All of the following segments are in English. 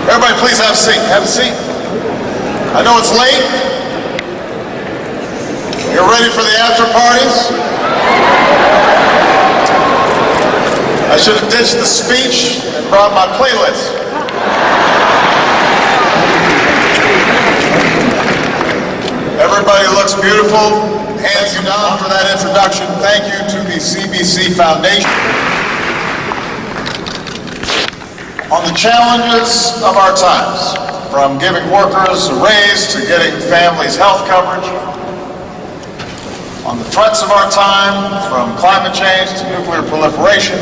Everybody please have a seat. Have a seat. I know it's late. You're ready for the after parties? I should have ditched the speech and brought my playlist. Everybody looks beautiful. Hands down for that introduction. Thank you to the CBC Foundation. On the challenges of our times, from giving workers a raise to getting families health coverage, on the threats of our time, from climate change to nuclear proliferation,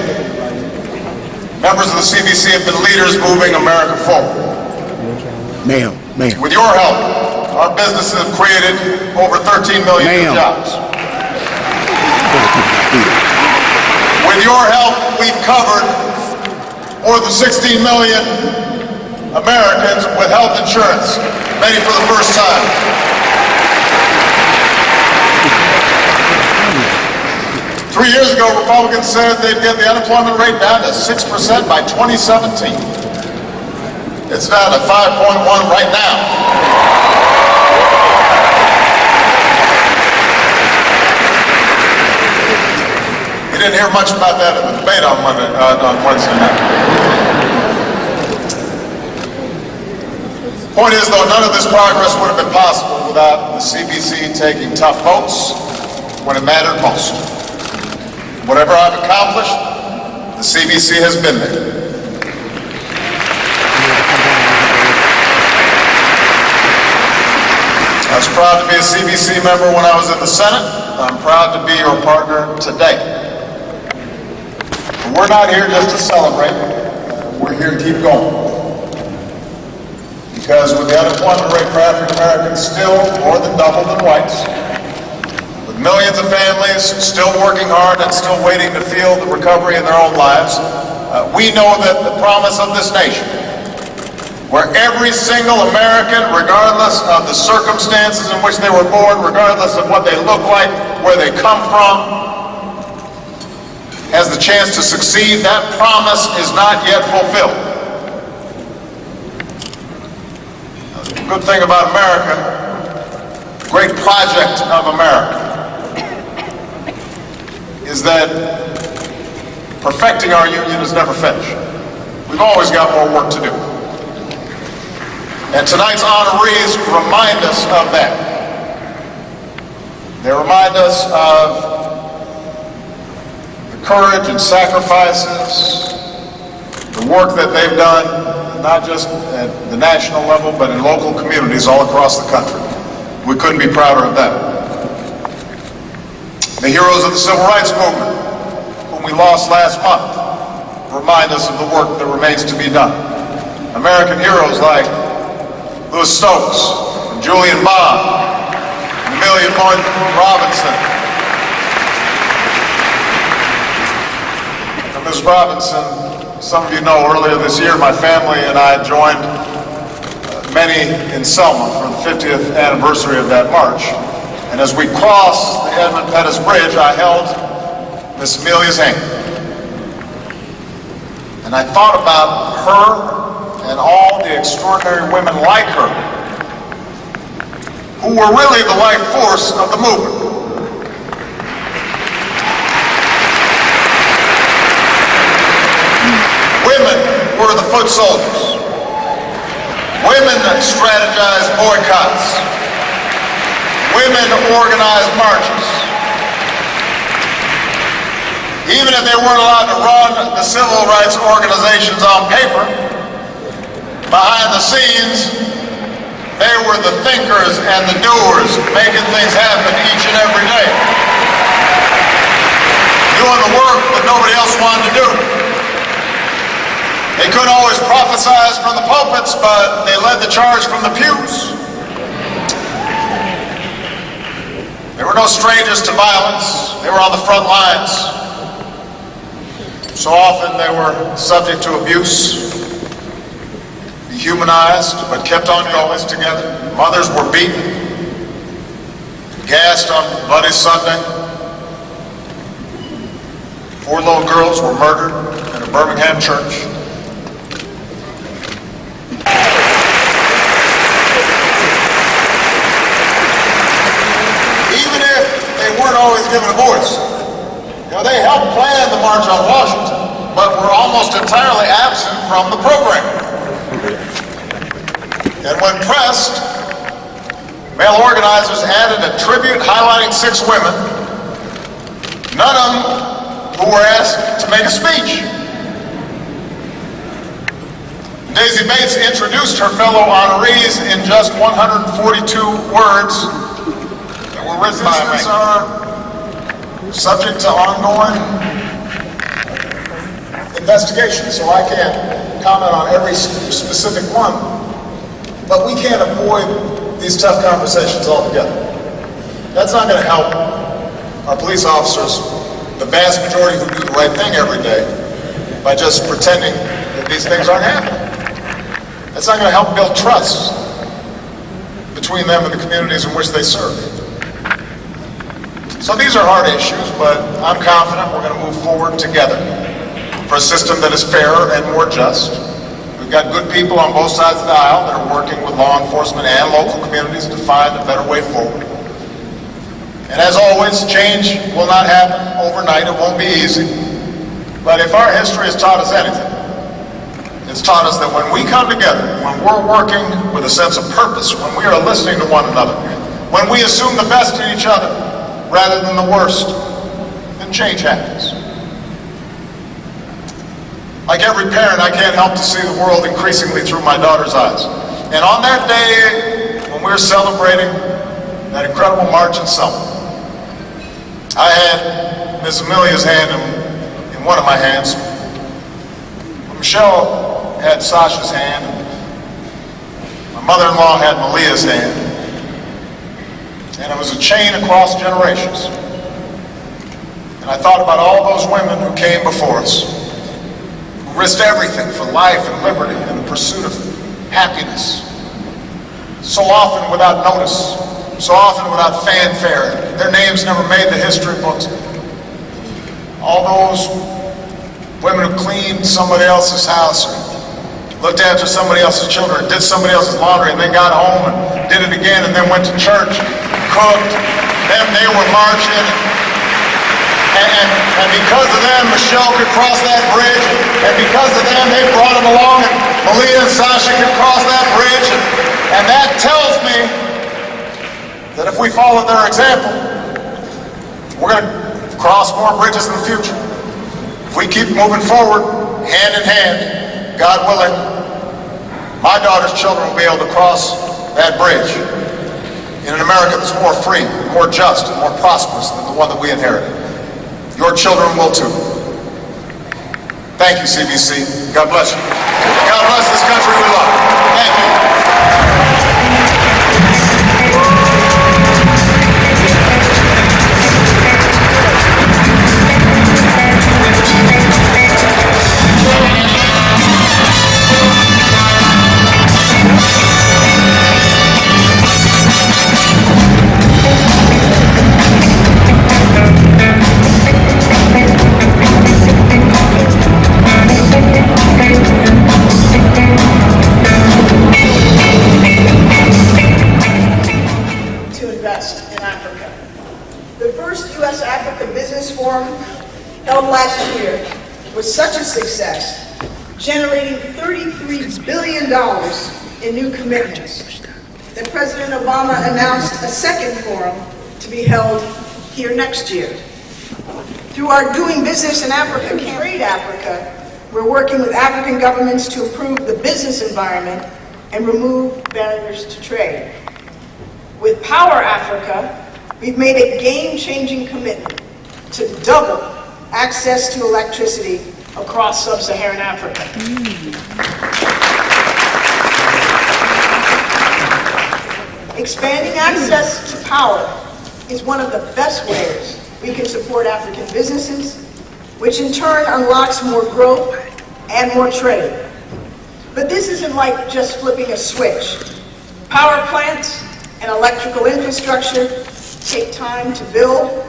members of the CBC have been leaders moving America forward. Ma'am. With your help, our businesses have created over 13 million new jobs. With your help, we've covered more than 16 million Americans with health insurance, many for the first time. Three years ago, Republicans said they'd get the unemployment rate down to 6% by 2017. It's down to 5.1 right now. You didn't hear much about that in the debate on Wednesday night. Point is, though, none of this progress would have been possible without the CBC taking tough votes when it mattered most. Whatever I've accomplished, the CBC has been there. I was proud to be a CBC member when I was in the Senate. I'm proud to be your partner today. But we're not here just to celebrate. We're here to keep going. Because with the unemployment rate for African Americans still more than double than whites, with millions of families still working hard and still waiting to feel the recovery in their own lives, we know that the promise of this nation, where every single American, regardless of the circumstances in which they were born, regardless of what they look like, where they come from, has the chance to succeed, that promise is not yet fulfilled. The good thing about America, great project of America, is that perfecting our union is never finished. We've always got more work to do. And tonight's honorees remind us of that. They remind us of the courage and sacrifices, the work that they've done, not just at the national level, but in local communities all across the country. We couldn't be prouder of them. The heroes of the Civil Rights Movement, whom we lost last month, remind us of the work that remains to be done. American heroes like Louis Stokes, and Julian Bond, and Amelia Boyd Robinson. And Ms. Robinson, some of you know earlier this year my family and I joined many in Selma for the 50th anniversary of that march. And as we crossed the Edmund Pettus Bridge, I held Miss Amelia's hand. And I thought about her and all the extraordinary women like her who were really the life force of the movement. Women were the foot soldiers. Women strategized boycotts. Women organized marches. Even if they weren't allowed to run the civil rights organizations on paper, behind the scenes, they were the thinkers and the doers, making things happen each and every day. Doing the work that nobody else wanted to do. They couldn't always prophesize from the pulpits, but they led the charge from the pews. They were no strangers to violence. They were on the front lines. So often they were subject to abuse, dehumanized, but kept on going together. Mothers were beaten, gassed on Bloody Sunday. 4 little girls were murdered in a Birmingham church. Even if they weren't always given a voice, they helped plan the March on Washington, but were almost entirely absent from the program. And when pressed, male organizers added a tribute highlighting 6 women, none of them who were asked to make a speech. Daisy Bates introduced her fellow honorees in just 142 words that were written by me. Subject to ongoing investigation, so I can't comment on every specific one, but we can't avoid these tough conversations altogether. That's not going to help our police officers, the vast majority who do the right thing every day, by just pretending that these things aren't happening. That's not going to help build trust between them and the communities in which they serve. So these are hard issues, but I'm confident we're going to move forward together for a system that is fairer and more just. We've got good people on both sides of the aisle that are working with law enforcement and local communities to find a better way forward. And as always, change will not happen overnight. It won't be easy. But if our history has taught us anything, it's taught us that when we come together, when we're working with a sense of purpose, when we are listening to one another, when we assume the best in each other, rather than the worst, then change happens. Like every parent, I can't help to see the world increasingly through my daughter's eyes. And on that day, when we're celebrating that incredible march in Selma, I had Miss Amelia's hand in one of my hands. Michelle had Sasha's hand. My mother-in-law had Malia's hand, and it was a chain across generations. And I thought about all those women who came before us, who risked everything for life and liberty in the pursuit of happiness, so often without notice, so often without fanfare. Their names never made the history books. All those women who cleaned somebody else's house, or looked after somebody else's children, did somebody else's laundry, and then got home and did it again, and then went to church, cooked. Then they were marching, and because of them, Michelle could cross that bridge, and because of them, they brought them along, and Malia and Sasha could cross that bridge, and that tells me that if we follow their example, we're going to cross more bridges in the future. If we keep moving forward, hand in hand, God willing, my daughter's children will be able to cross that bridge in an America that's more free, more just, and more prosperous than the one that we inherited. Your children will too. Thank you, CBC. God bless you. God bless this country we love. Thank you. Held last year was such a success, generating $33 billion in new commitments, that President Obama announced a second forum to be held here next year. Through our Doing Business in Africa, Trade Africa, we're working with African governments to improve the business environment and remove barriers to trade. With Power Africa, we've made a game-changing commitment to double access to electricity across sub-Saharan Africa. Expanding access to power is one of the best ways we can support African businesses, which in turn unlocks more growth and more trade. But this isn't like just flipping a switch. Power plants and electrical infrastructure take time to build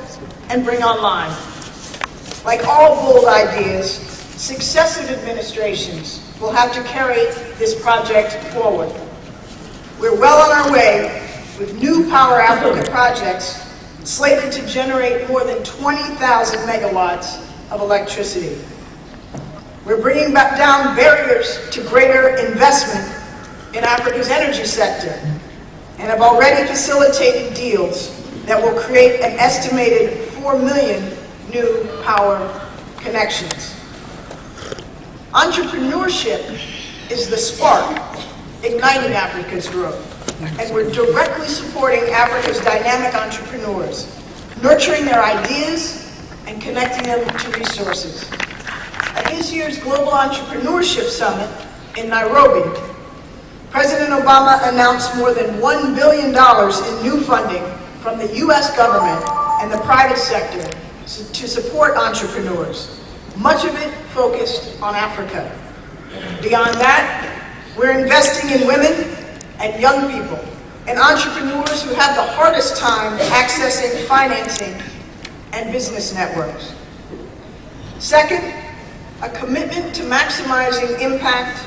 and bring online. Like all bold ideas, successive administrations will have to carry this project forward. We're well on our way with new Power Africa projects slated to generate more than 20,000 megawatts of electricity. We're bringing back down barriers to greater investment in Africa's energy sector and have already facilitated deals that will create an estimated 4 million new power connections. Entrepreneurship is the spark igniting Africa's growth, and we're directly supporting Africa's dynamic entrepreneurs, nurturing their ideas and connecting them to resources. At this year's Global Entrepreneurship Summit in Nairobi, President Obama announced more than $1 billion in new funding from the U.S. government and the private sector to support entrepreneurs, much of it focused on Africa. Beyond that, we're investing in women and young people, and entrepreneurs who have the hardest time accessing financing and business networks. Second, a commitment to maximizing impact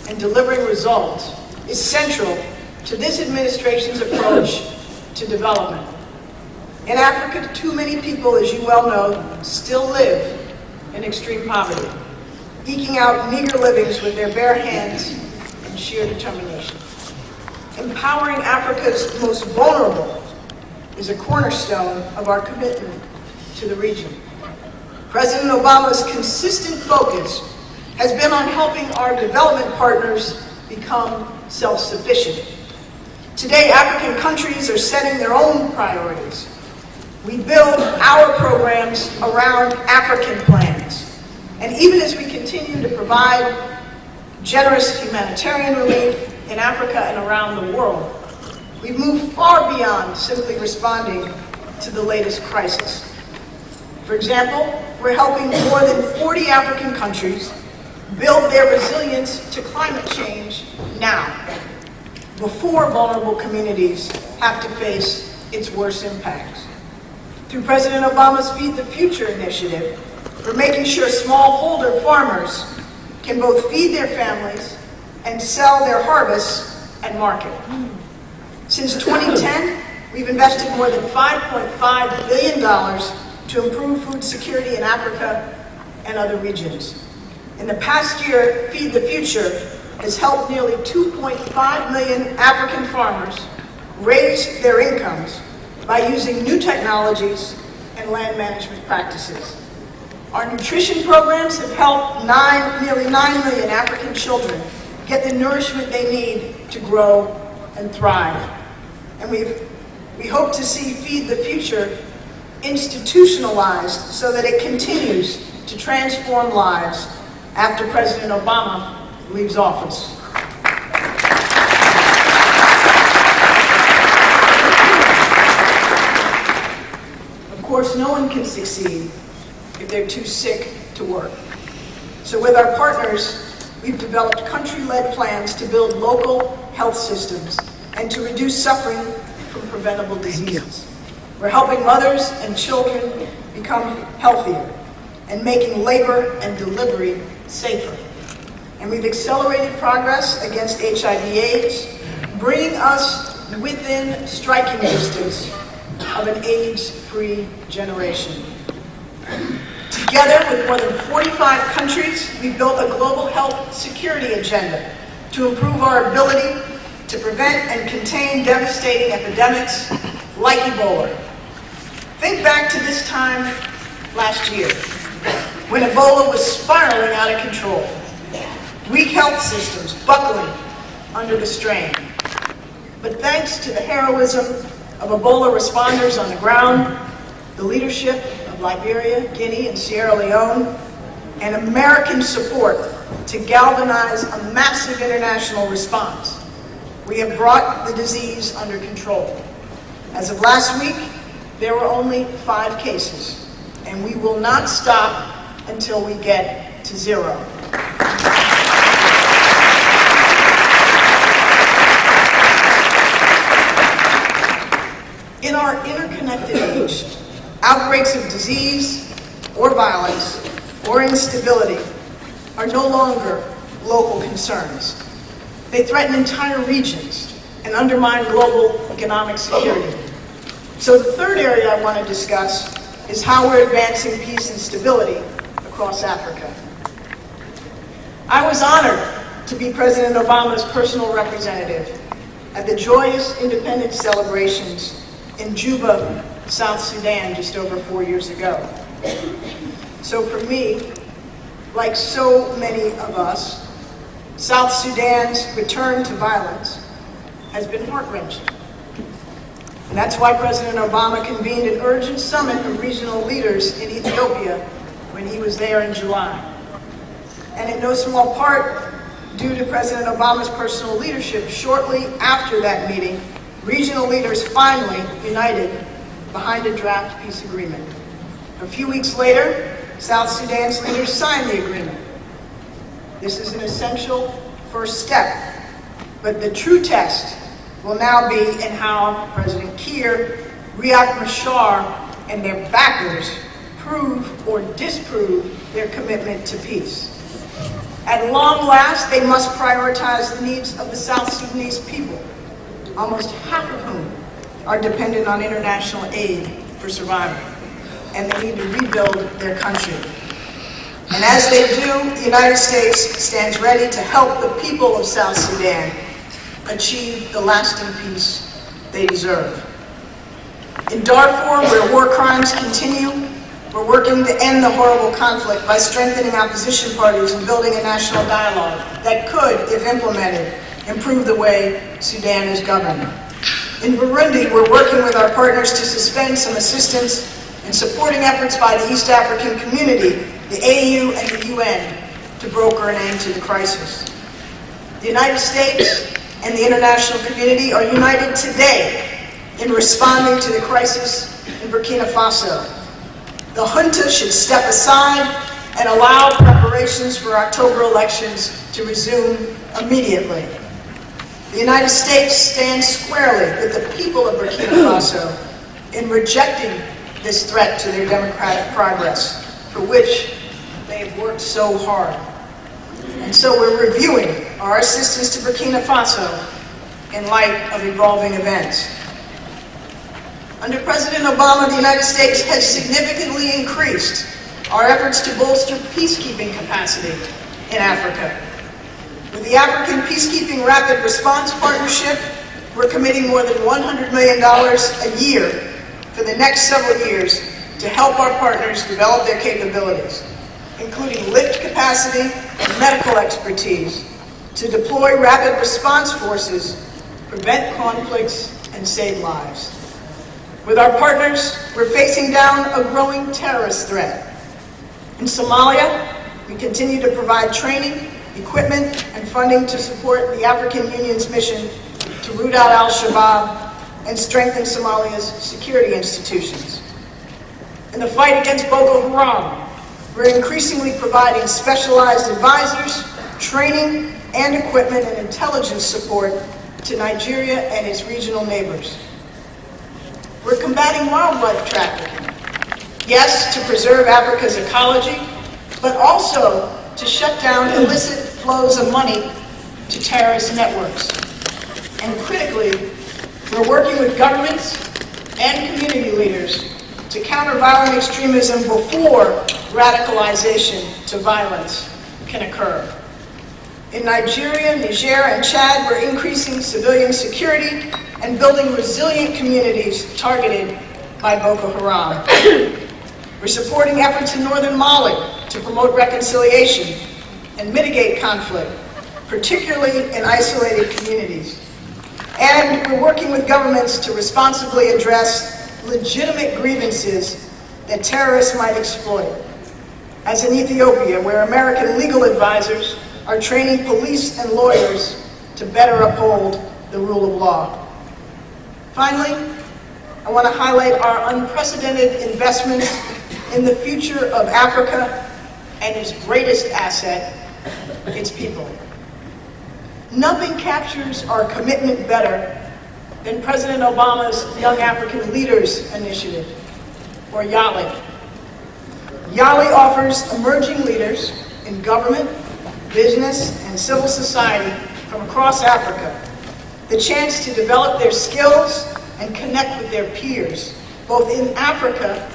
and delivering results is central to this administration's approach to development. In Africa, too many people, as you well know, still live in extreme poverty, eking out meager livings with their bare hands and sheer determination. Empowering Africa's most vulnerable is a cornerstone of our commitment to the region. President Obama's consistent focus has been on helping our development partners become self-sufficient. Today, African countries are setting their own priorities. We build our programs around African plans. And even as we continue to provide generous humanitarian relief, in Africa and around the world, we've moved far beyond simply responding to the latest crisis. For example, we're helping more than 40 African countries build their resilience to climate change now, before vulnerable communities have to face its worst impacts. Through President Obama's Feed the Future initiative, we're making sure smallholder farmers can both feed their families and sell their harvests at market. Since 2010, we've invested more than $5.5 billion to improve food security in Africa and other regions. In the past year, Feed the Future has helped nearly 2.5 million African farmers raise their incomes by using new technologies and land management practices. Our nutrition programs have helped nearly 9 million African children get the nourishment they need to grow and thrive. And we hope to see Feed the Future institutionalized so that it continues to transform lives after President Obama leaves office. Of course, no one can succeed if they're too sick to work. So with our partners, we've developed country-led plans to build local health systems and to reduce suffering from preventable diseases. We're helping mothers and children become healthier and making labor and delivery safer. And we've accelerated progress against HIV/AIDS, bringing us within striking distance of an AIDS-free generation. Together with more than 45 countries, we've built a global health security agenda to improve our ability to prevent and contain devastating epidemics like Ebola. Think back to this time last year, when Ebola was spiraling out of control. Weak health systems buckling under the strain. But thanks to the heroism of Ebola responders on the ground, the leadership of Liberia, Guinea, and Sierra Leone, and American support to galvanize a massive international response, we have brought the disease under control. As of last week, there were only 5 cases, and we will not stop until we get to 0. In our interconnected age, outbreaks of disease or violence or instability are no longer local concerns. They threaten entire regions and undermine global economic security. So the third area I want to discuss is how we're advancing peace and stability across Africa. I was honored to be President Obama's personal representative at the joyous independence celebrations in Juba, South Sudan, just over 4 years ago. So for me, like so many of us, South Sudan's return to violence has been heart-wrenching. And that's why President Obama convened an urgent summit of regional leaders in Ethiopia when he was there in July. And in no small part, due to President Obama's personal leadership, shortly after that meeting, regional leaders finally united behind a draft peace agreement. A few weeks later, South Sudan's leaders signed the agreement. This is an essential first step, but the true test will now be in how President Kiir, Riek Machar, and their backers prove or disprove their commitment to peace. At long last, they must prioritize the needs of the South Sudanese people, almost half of whom are dependent on international aid for survival, and they need to rebuild their country. And as they do, the United States stands ready to help the people of South Sudan achieve the lasting peace they deserve. In Darfur, where war crimes continue, we're working to end the horrible conflict by strengthening opposition parties and building a national dialogue that could, if implemented, improve the way Sudan is governed. In Burundi, we're working with our partners to suspend some assistance and supporting efforts by the East African community, the AU, and the UN to broker an end to the crisis. The United States and the international community are united today in responding to the crisis in Burkina Faso. The junta should step aside and allow preparations for October elections to resume immediately. The United States stands squarely with the people of Burkina Faso in rejecting this threat to their democratic progress, for which they have worked so hard. And so we're reviewing our assistance to Burkina Faso in light of evolving events. Under President Obama, the United States has significantly increased our efforts to bolster peacekeeping capacity in Africa. With the African Peacekeeping Rapid Response Partnership, we're committing more than $100 million a year for the next several years to help our partners develop their capabilities, including lift capacity and medical expertise, to deploy rapid response forces, prevent conflicts, and save lives. With our partners, we're facing down a growing terrorist threat. In Somalia, we continue to provide training, equipment, and funding to support the African Union's mission to root out al-Shabaab and strengthen Somalia's security institutions. In the fight against Boko Haram, we're increasingly providing specialized advisors, training, and equipment and intelligence support to Nigeria and its regional neighbors. We're combating wildlife trafficking, yes, to preserve Africa's ecology, but also to shut down illicit flows of money to terrorist networks. And critically, we're working with governments and community leaders to counter violent extremism before radicalization to violence can occur. In Nigeria, Niger, and Chad, we're increasing civilian security and building resilient communities targeted by Boko Haram. We're supporting efforts in northern Mali to promote reconciliation and mitigate conflict, particularly in isolated communities. And we're working with governments to responsibly address legitimate grievances that terrorists might exploit, as in Ethiopia, where American legal advisors are training police and lawyers to better uphold the rule of law. Finally, I want to highlight our unprecedented investments in the future of Africa and its greatest asset, its people. Nothing captures our commitment better than President Obama's Young African Leaders Initiative, or YALI. YALI offers emerging leaders in government, business, and civil society from across Africa the chance to develop their skills and connect with their peers, both in Africa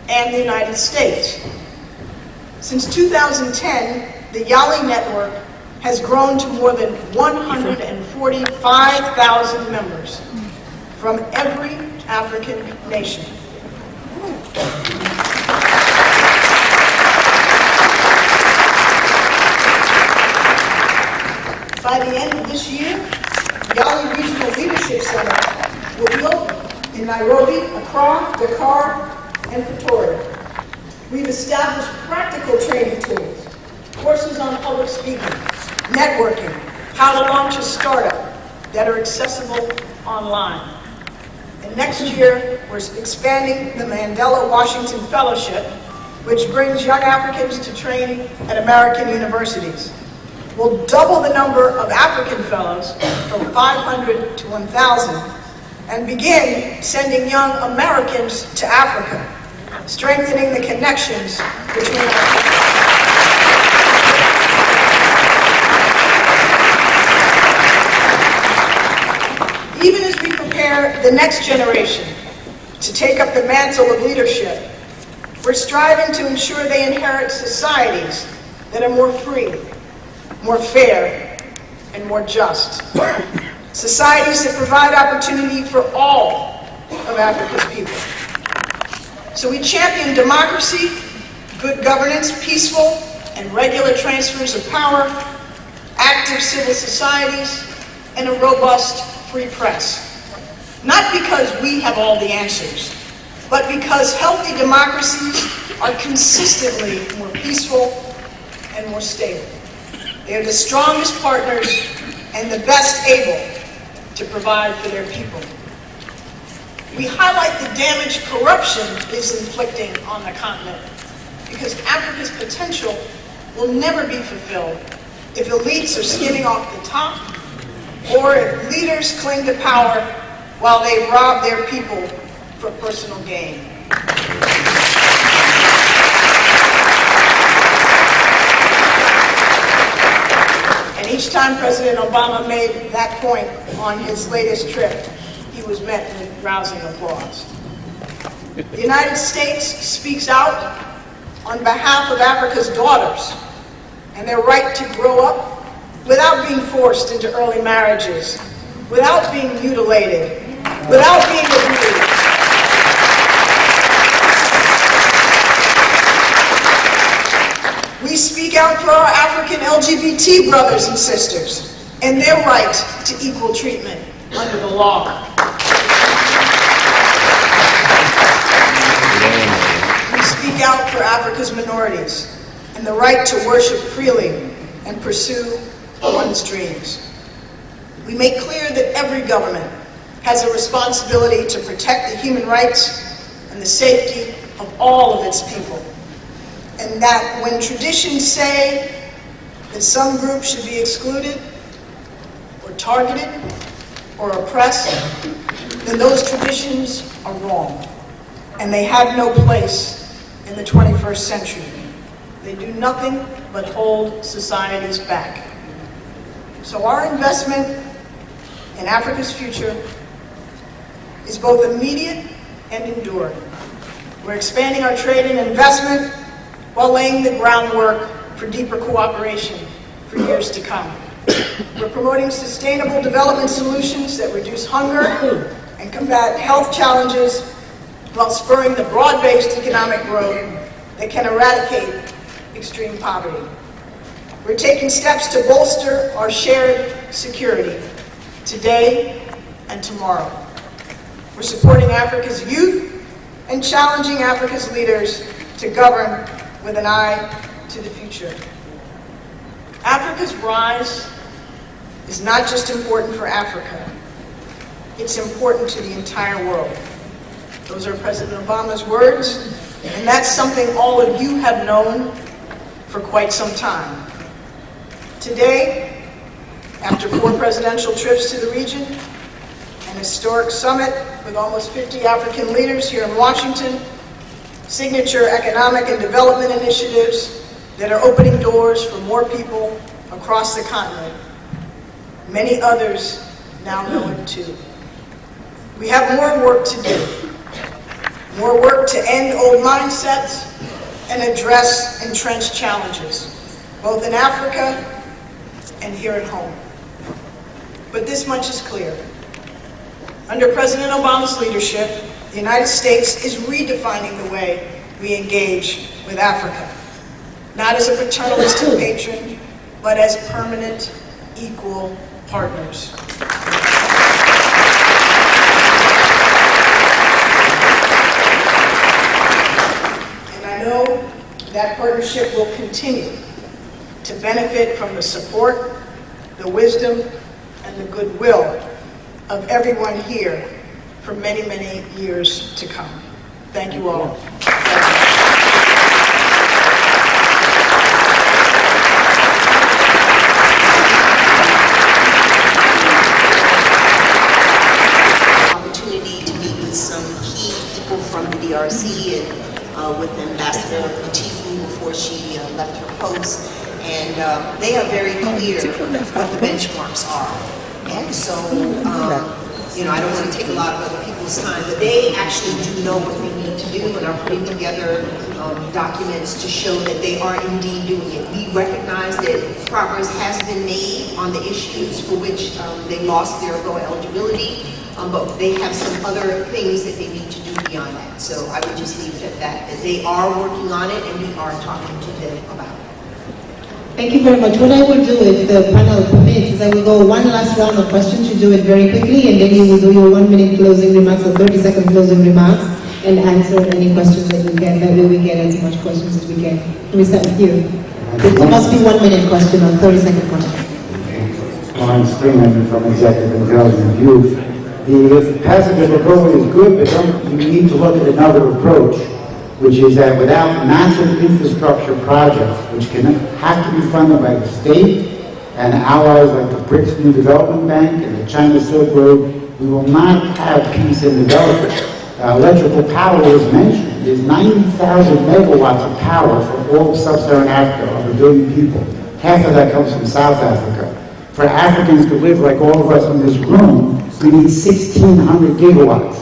and the United States. Since 2010, the YALI network has grown to more than 145,000 members from every African nation. By the end of this year, YALI Regional Leadership Center will be open in Nairobi, Accra, Dakar, and Pretoria. We've established practical training tools, courses on public speaking, networking, how to launch a startup that are accessible online. And next year, we're expanding the Mandela Washington Fellowship, which brings young Africans to train at American universities. We'll double the number of African fellows from 500 to 1,000 and begin sending young Americans to Africa, strengthening the connections between our Even as we prepare the next generation to take up the mantle of leadership, we're striving to ensure they inherit societies that are more free, more fair, and more just. Societies that provide opportunity for all of Africa's people. So we champion democracy, good governance, peaceful and regular transfers of power, active civil societies, and a robust free press. Not because we have all the answers, but because healthy democracies are consistently more peaceful and more stable. They are the strongest partners and the best able to provide for their people. We highlight the damage corruption is inflicting on the continent because Africa's potential will never be fulfilled if elites are skimming off the top or if leaders cling to power while they rob their people for personal gain. And each time President Obama made that point on his latest trip, he was met with rousing applause. The United States speaks out on behalf of Africa's daughters and their right to grow up without being forced into early marriages, without being mutilated, without being abused. We speak out for our African LGBT brothers and sisters and their right to equal treatment under the law. We speak out for Africa's minorities and the right to worship freely and pursue one's dreams. We make clear that every government has a responsibility to protect the human rights and the safety of all of its people. And that when traditions say that some groups should be excluded or targeted or oppressed, then those traditions are wrong. And they have no place in the 21st century. They do nothing but hold societies back. So our investment in Africa's future is both immediate and enduring. We're expanding our trade and investment while laying the groundwork for deeper cooperation for years to come. We're promoting sustainable development solutions that reduce hunger and combat health challenges while spurring the broad-based economic growth that can eradicate extreme poverty. We're taking steps to bolster our shared security today and tomorrow. We're supporting Africa's youth and challenging Africa's leaders to govern with an eye to the future. Africa's rise is not just important for Africa, it's important to the entire world. Those are President Obama's words, and that's something all of you have known for quite some time. Today, after 4 presidential trips to the region, an historic summit with almost 50 African leaders here in Washington, signature economic and development initiatives that are opening doors for more people across the continent. Many others now know it too. We have more work to do. More work to end old mindsets and address entrenched challenges, both in Africa and here at home. But this much is clear. Under President Obama's leadership, the United States is redefining the way we engage with Africa, not as a paternalistic patron, but as permanent, equal partners. And I know that partnership will continue to benefit from the support, the wisdom, and the goodwill of everyone here for many, many years to come. Thank you all. Opportunity to meet with some key people from the DRC and with Ambassador Latifu before she left her post. And they are very clear what the benchmarks are. And so, I don't want to take a lot of other people's time, but they actually do know what they need to do and are putting together documents to show that they are indeed doing it. We recognize that progress has been made on the issues for which they lost their low eligibility, but they have some other things that they need to do beyond that. So I would just leave it at that they are working on it and we are talking to them about it. Thank you very much. What I will do, if the panel permits, is I will go one last round of questions. You do it very quickly, and then you will do your 1-minute closing remarks or 30-second closing remarks and answer any questions that we get. That way we get as much questions as we can. Let me start with you. It must be 1-minute question or 30-second question. Lawrence Freeman from Executive Intelligence Youth. The passage of the bill is good, but we need to look at another approach, which is that without massive infrastructure projects, which have to be funded by the state and allies like the BRICS New Development Bank and the China Silk Road, we will not have peace and development. Electrical power was mentioned. There's 90,000 megawatts of power for all of sub-Saharan Africa, of 1 billion people. Half of that comes from South Africa. For Africans to live like all of us in this room, we need 1,600 gigawatts.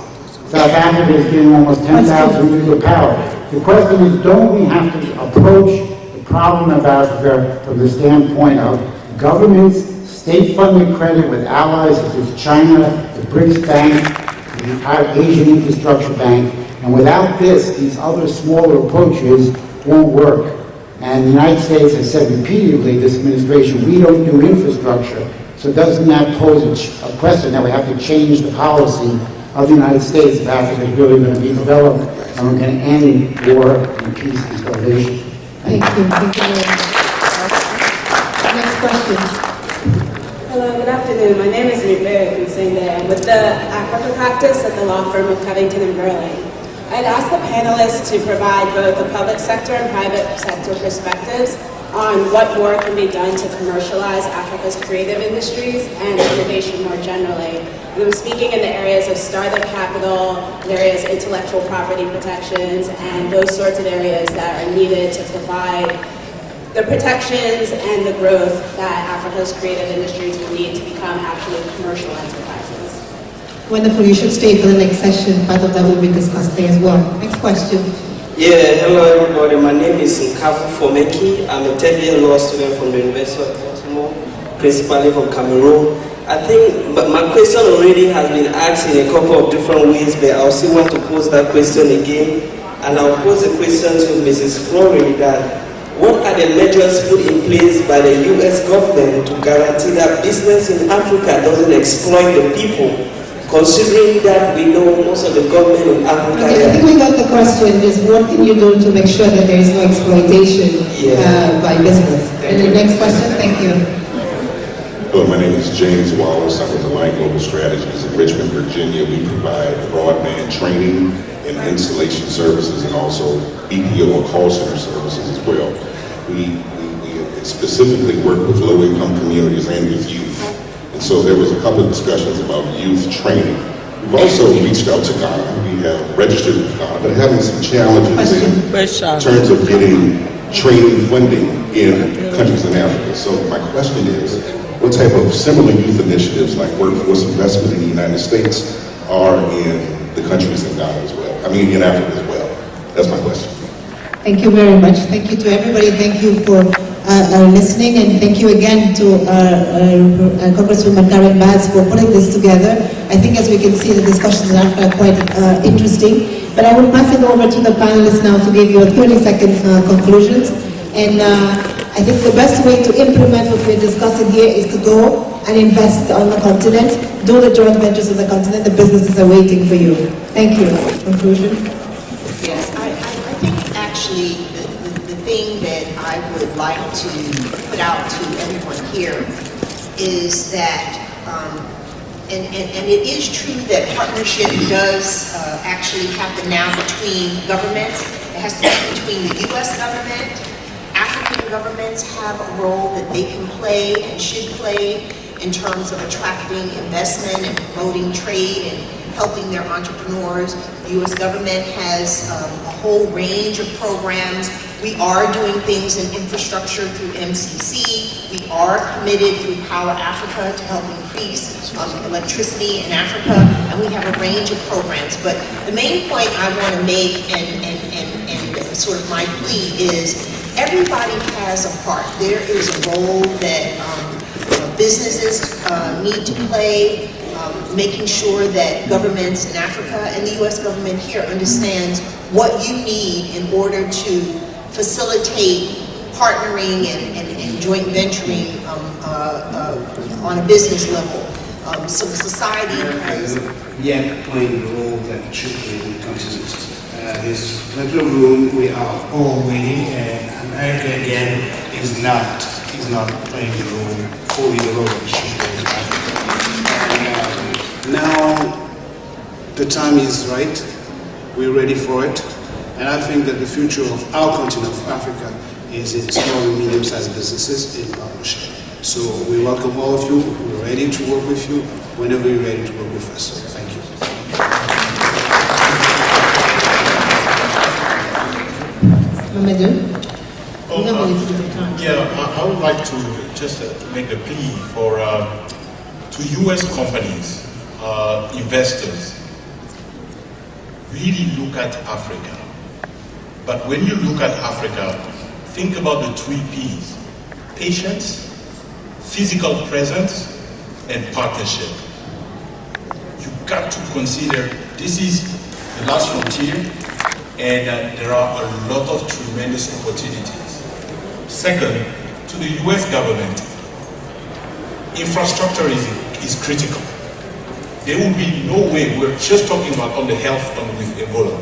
South Africa is getting almost 10,000 gigawatts of power. The question is, don't we have to approach the problem of Africa from the standpoint of governments, state-funded credit with allies such as China, the BRICS Bank, the Asian Infrastructure Bank, and without this, these other smaller approaches won't work. And the United States has said repeatedly, this administration, we don't do infrastructure. So doesn't that pose a question that we have to change the policy of the United States if Africa is really going to be developed and we're going to end war and peace and starvation? Thank you. Thank you very much. Next question. Hello, good afternoon. My name is Mibere Kunsenge. I'm with the Africa practice at the law firm of Covington and Burling. I'd ask the panelists to provide both the public sector and private sector perspectives on what more can be done to commercialize Africa's creative industries and innovation more generally. And I'm speaking in the areas of startup capital, areas of intellectual property protections, and those sorts of areas that are needed to provide the protections and the growth that Africa's creative industries will need to become actually commercial enterprises. Wonderful. You should stay for the next session. Part of that will be discussed there as well. Next question. Yeah, hello everybody. My name is Nkafu Fomeki. I'm a third-year law student from the University of Baltimore, principally from Cameroon. I think my question already has been asked in a couple of different ways, but I still want to pose that question again. And I'll pose a question to Mrs. Flory that what are the measures put in place by the U.S. government to guarantee that business in Africa doesn't exploit the people? Considering that we know most of the government in Africa... Okay, I think we got the question, is what can you do to make sure that there is no exploitation by business? And the next question, thank you. Hello, my name is James Wallace. I'm with Align Global Strategies in Richmond, Virginia. We provide broadband training and installation services and also BPO or call center services as well. We specifically work with low-income communities and with youth. And so there was a couple of discussions about youth training. We've also reached out to Ghana. We have registered with Ghana, but having some challenges in terms of getting training funding in countries in Africa. So my question is, what type of similar youth initiatives like workforce investment in the United States are in the countries in Ghana as well? I mean, in Africa as well. That's my question. Thank you very much. Thank you to everybody. Thank you for listening, and thank you again to Congresswoman Karen Bass for putting this together. I think, as we can see, the discussions in Africa are quite interesting. But I will pass it over to the panelists now to give you a 30-second conclusions. And I think the best way to implement what we're discussing here is to go and invest on the continent, do the joint ventures of the continent. The businesses are waiting for you. Thank you. Conclusion? Yes, I think actually the thing that I would like to put out to everyone here is that, and it is true that partnership does actually happen now between governments. It has to happen between the U.S. government. African governments have a role that they can play and should play in terms of attracting investment and promoting trade and helping their entrepreneurs. The U.S. government has a whole range of programs. We are doing things in infrastructure through MCC. We are committed through Power Africa to help increase electricity in Africa, and we have a range of programs. But the main point I want to make, and sort of my plea, is everybody has a part. There is a role that businesses need to play, making sure that governments in Africa and the U.S. government here understands what you need in order to facilitate partnering and joint venturing on a business level. So society has... Yet playing the role that it should play in the continent. There's plenty of room. We are all winning, and America again is not. is not playing fully the role that it should play in Africa. Now, the time is right. We're ready for it. And I think that the future of our continent of Africa is in small and medium-sized businesses in partnership. So we welcome all of you. We're ready to work with you whenever you're ready to work with us. So thank you. Mamadou? I would like to just make a plea for to U.S. companies, investors, really look at Africa. But when you look at Africa, think about the 3 P's: patience, physical presence, and partnership. You've got to consider this is the last frontier, and there are a lot of tremendous opportunities. Second, to the US government, infrastructure is critical. There will be no way, we're just talking about on the health with Ebola.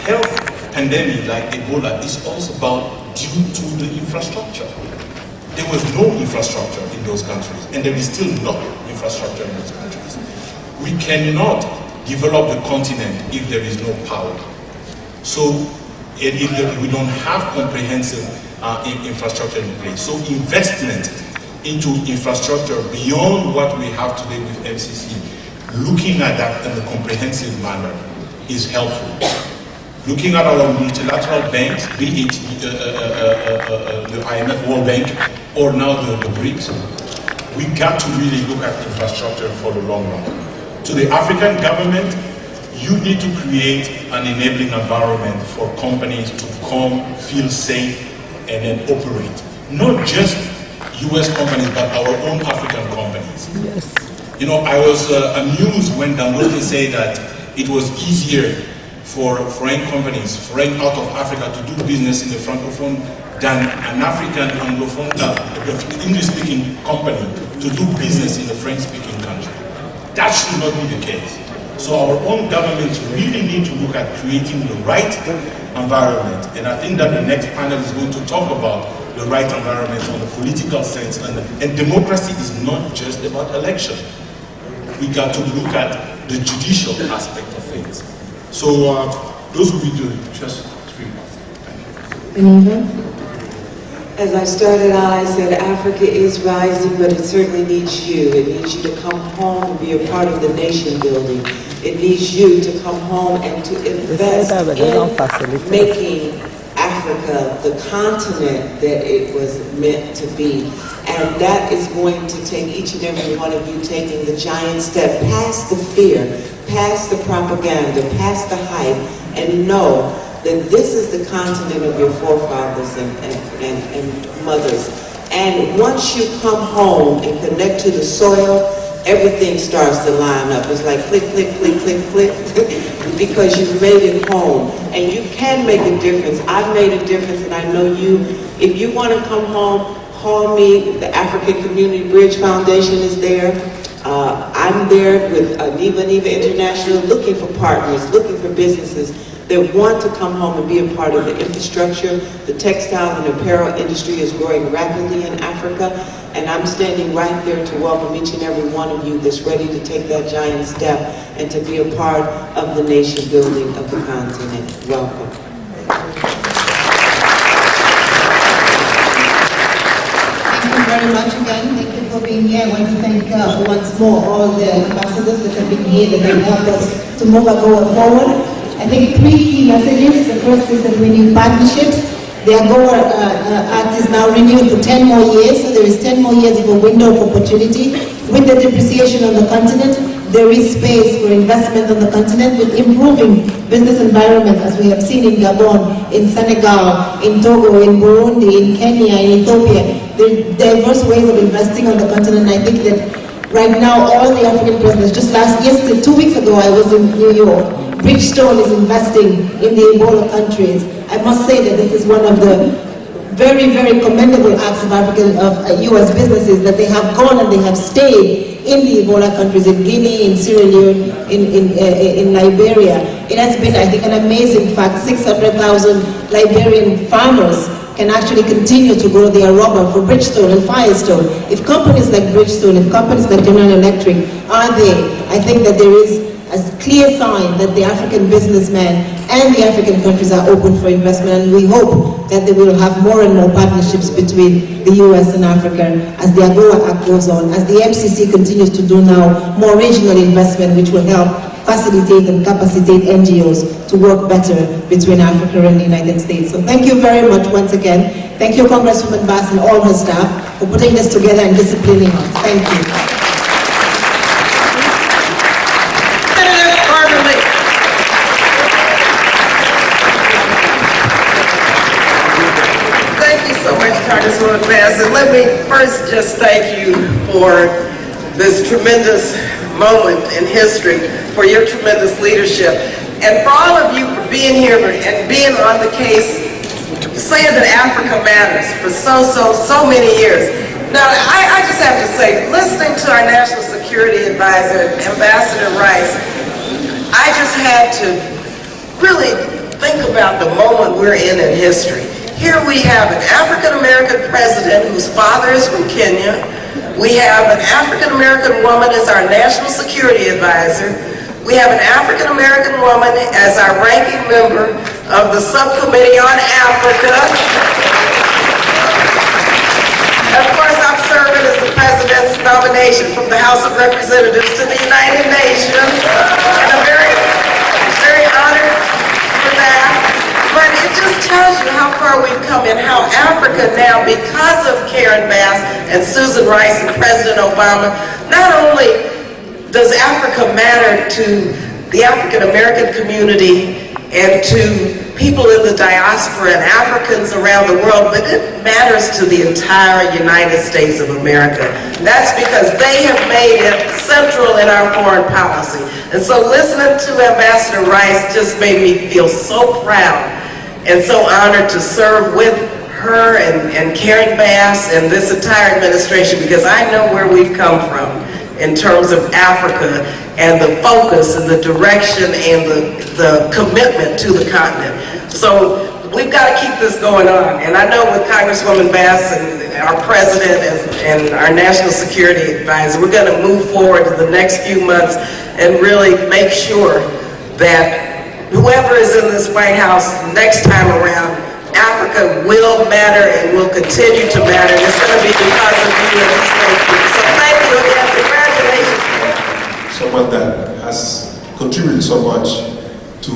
Health pandemic like Ebola is also about due to the infrastructure. There was no infrastructure in those countries, and there is still no infrastructure in those countries. We cannot develop the continent if there is no power. So if we don't have comprehensive infrastructure in place. So investment into infrastructure beyond what we have today with MCC, looking at that in a comprehensive manner is helpful. Looking at our multilateral banks, be it the IMF World Bank or now the BRICS, we got to really look at infrastructure for the long run. To the African government, you need to create an enabling environment for companies to come, feel safe, and then operate. Not just US companies, but our own African companies. Yes. You know, I was amused when Dangote said that it was easier for foreign companies, foreign out of Africa, to do business in the Francophone than an African Anglophone, English-speaking company to do business in a French-speaking country. That should not be the case. So our own governments really need to look at creating the right environment. And I think that the next panel is going to talk about the right environment on the political sense. And democracy is not just about election. We got to look at the judicial aspect of things. So those will be just 3 points. As I started out, I said Africa is rising, but it certainly needs you. It needs you to come home and be a part of the nation building. It needs you to come home and to invest in making Africa the continent that it was meant to be. And that is going to take each and every one of you taking the giant step past the fear, past the propaganda, past the hype, and know that this is the continent of your forefathers and mothers. And once you come home and connect to the soil, everything starts to line up. It's like click, click, click, click, click, because you've made it home. And you can make a difference. I've made a difference, and I know you. If you want to come home, call me. The African Community Bridge Foundation is there. I'm there with Neva International, looking for partners, looking for businesses that want to come home and be a part of the infrastructure. The textile and apparel industry is growing rapidly in Africa, and I'm standing right there to welcome each and every one of you that's ready to take that giant step and to be a part of the nation building of the continent. Welcome. Thank you very much again. Thank you for being here. I want to thank once more all the ambassadors that have been here that have helped us to move AGOA forward. I think 3 key messages. The first is that we need partnerships. The AGOA Act is now renewed for 10 more years, so there is 10 more years of a window of opportunity. With the depreciation on the continent, there is space for investment on the continent with improving business environments, as we have seen in Gabon, in Senegal, in Togo, in Burundi, in Kenya, in Ethiopia. There are diverse ways of investing on the continent. I think that right now all the African presidents, just 2 weeks ago I was in New York. Bridgestone is investing in the Ebola countries. I must say that this is one of the very, very commendable acts of U.S. businesses, that they have gone and they have stayed in the Ebola countries, in Guinea, in Sierra Leone, in Liberia. It has been, I think, an amazing fact. 600,000 Liberian farmers can actually continue to grow their rubber for Bridgestone and Firestone. If companies like Bridgestone, if companies like General Electric are there, I think that there is a clear sign that the African businessmen and the African countries are open for investment, and we hope that they will have more and more partnerships between the US and Africa as the AGOA Act goes on, as the MCC continues to do now more regional investment, which will help facilitate and capacitate NGOs to work better between Africa and the United States. So thank you very much once again. Thank you, Congresswoman Bass and all her staff for putting this together and disciplining us. Thank you. Congresswoman Bass, and let me first just thank you for this tremendous moment in history, for your tremendous leadership, and for all of you for being here and being on the case, saying that Africa matters for so many years. Now, I just have to say, listening to our National Security Advisor, Ambassador Rice, I just had to really think about the moment we're in history. Here we have an African-American president whose father is from Kenya. We have an African-American woman as our national security advisor. We have an African-American woman as our ranking member of the Subcommittee on Africa. Of course, I'm serving as the president's nomination from the House of Representatives to the United Nations. And I'm very honored for that. But it just tells you how far we've come and how Africa now, because of Karen Bass and Susan Rice and President Obama, not only does Africa matter to the African American community and to people in the diaspora and Africans around the world, but it matters to the entire United States of America. That's because they have made it central in our foreign policy. And so listening to Ambassador Rice just made me feel so proud and so honored to serve with her and Karen Bass and this entire administration, because I know where we've come from in terms of Africa and the focus and the direction and the commitment to the continent. So we've got to keep this going on. And I know with Congresswoman Bass and our president and our national security advisor, we're going to move forward in the next few months and really make sure that whoever is in this White House next time around, Africa will matter and will continue to matter. And it's going to be because of you and these great people. So thank you again. Congratulations. Someone that has contributed so much to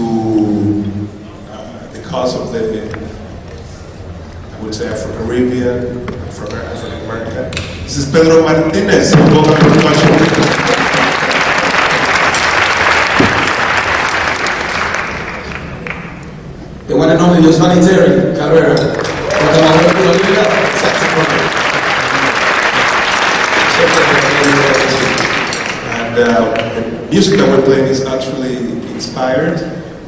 the cause of the, I would say, Afro-Caribbean, African-American. This is Pedro Martinez. Welcome very much. The one and only Humanitarian Carrera, and the music that we're playing is actually inspired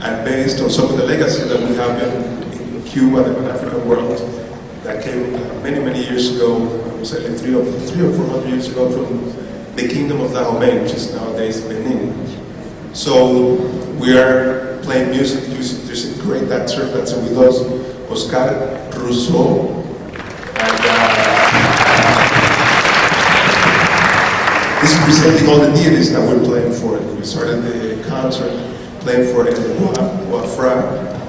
and based on some of the legacy that we have in Cuba and the African world that came many years ago, I would say like 300 or 400 years ago, from the Kingdom of Dahomey, which is nowadays Benin. So we are playing music. There's a great dancer with us, Oscar Rousseau. And he's presenting all the deities that we're playing for. We started the concert playing for Wafra,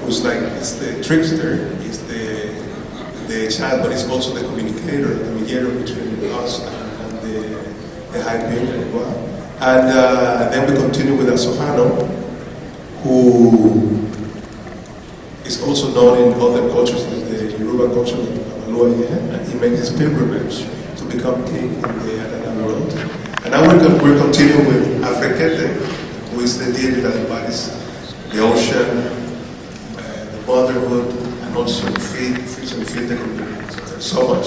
who's like, it's the trickster, he's the child, but he's also the communicator, the mediator between us and the high priest. And then we continue with Asohano, who is also known in other cultures, like the Yoruba culture, and he made his pilgrimage to become king in the Adana world. And now we're continuing with Afrikete, who is the deity that embodies the ocean, the motherhood, and also feed the community. So there's so much.